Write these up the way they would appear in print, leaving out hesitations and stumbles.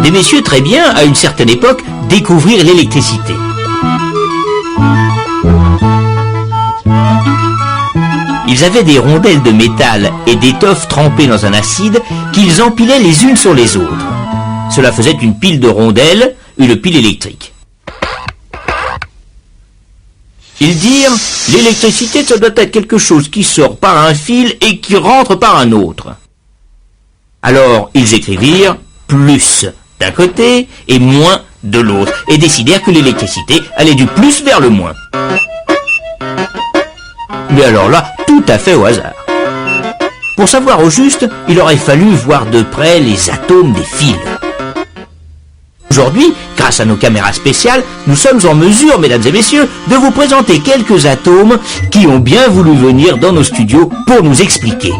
Des messieurs très bien, à une certaine époque, découvrirent l'électricité. Ils avaient des rondelles de métal et d'étoffe trempées dans un acide qu'ils empilaient les unes sur les autres. Cela faisait une pile de rondelles, une pile électrique. Ils dirent, l'électricité, ça doit être quelque chose qui sort par un fil et qui rentre par un autre. Alors, ils écrivirent plus d'un côté et moins de l'autre, et décidèrent que l'électricité allait du plus vers le moins. Mais alors là, tout à fait au hasard. Pour savoir au juste, il aurait fallu voir de près les atomes des fils. Aujourd'hui, grâce à nos caméras spéciales, nous sommes en mesure, mesdames et messieurs, de vous présenter quelques atomes qui ont bien voulu venir dans nos studios pour nous expliquer.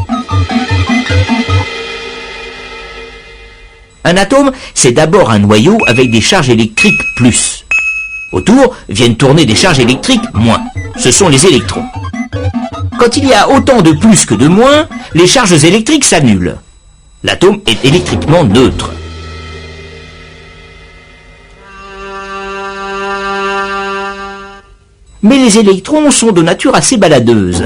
Un atome, c'est d'abord un noyau avec des charges électriques plus. Autour viennent tourner des charges électriques moins. Ce sont les électrons. Quand il y a autant de plus que de moins, les charges électriques s'annulent. L'atome est électriquement neutre. Mais les électrons sont de nature assez baladeuse.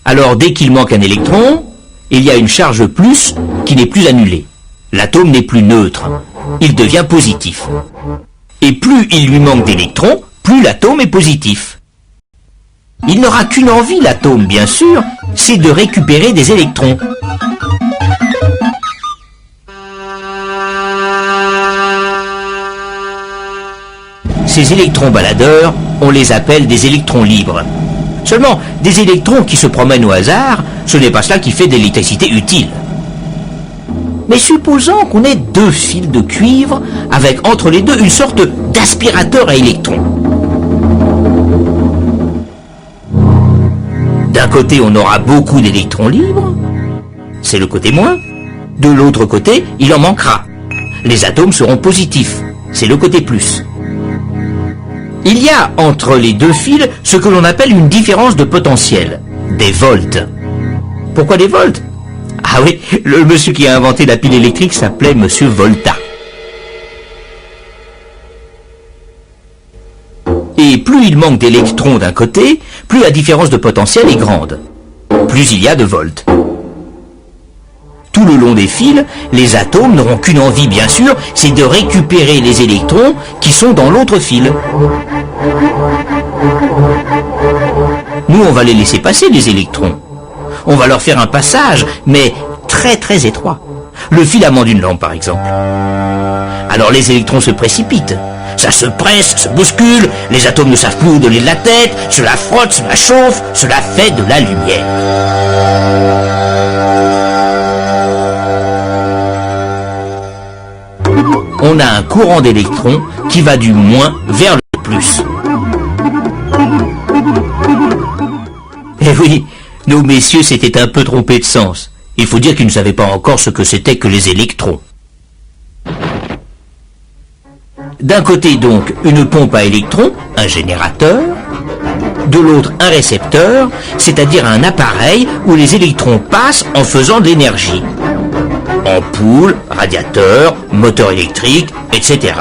Alors dès qu'il manque un électron, il y a une charge plus qui n'est plus annulée. L'atome n'est plus neutre. Il devient positif. Et plus il lui manque d'électrons, plus l'atome est positif. Il n'aura qu'une envie, l'atome, bien sûr, c'est de récupérer des électrons. Ces électrons baladeurs, on les appelle des électrons libres. Seulement, des électrons qui se promènent au hasard, ce n'est pas cela qui fait de l'électricité utile. Mais supposons qu'on ait deux fils de cuivre avec entre les deux une sorte d'aspirateur à électrons. D'un côté, on aura beaucoup d'électrons libres, c'est le côté moins. De l'autre côté, il en manquera. Les atomes seront positifs, c'est le côté plus. Il y a entre les deux fils ce que l'on appelle une différence de potentiel, des volts. Pourquoi des volts? Ah oui, le monsieur qui a inventé la pile électrique s'appelait monsieur Volta. Et plus il manque d'électrons d'un côté, plus la différence de potentiel est grande. Plus il y a de volts. Tout le long des fils, les atomes n'auront qu'une envie, bien sûr, c'est de récupérer les électrons qui sont dans l'autre fil. Nous, on va les laisser passer, les électrons. On va leur faire un passage, mais très très étroit. Le filament d'une lampe, par exemple. Alors les électrons se précipitent. Ça se presse, se bouscule, les atomes ne savent plus où donner de la tête, cela frotte, cela chauffe, cela fait de la lumière. On a un courant d'électrons qui va du moins vers le plus. Eh oui, nos messieurs s'étaient un peu trompés de sens. Il faut dire qu'ils ne savaient pas encore ce que c'était que les électrons. D'un côté donc une pompe à électrons, un générateur, de l'autre un récepteur, c'est-à-dire un appareil où les électrons passent en faisant de l'énergie. Ampoule, radiateur, moteur électrique, etc.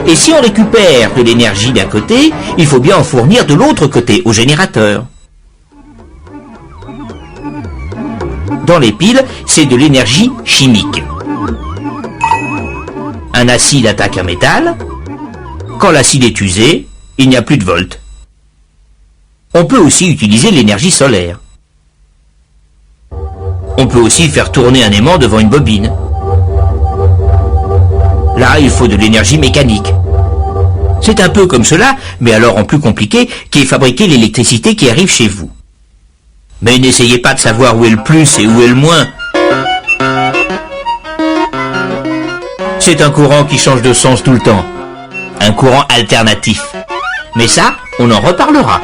Et si on récupère de l'énergie d'un côté, il faut bien en fournir de l'autre côté, au générateur. Dans les piles, c'est de l'énergie chimique. Un acide attaque un métal. Quand l'acide est usé, il n'y a plus de volts. On peut aussi utiliser l'énergie solaire. On peut aussi faire tourner un aimant devant une bobine. Là, il faut de l'énergie mécanique. C'est un peu comme cela, mais alors en plus compliqué, qui est fabriquer l'électricité qui arrive chez vous. Mais n'essayez pas de savoir où est le plus et où est le moins. C'est un courant qui change de sens tout le temps. Un courant alternatif. Mais ça, on en reparlera.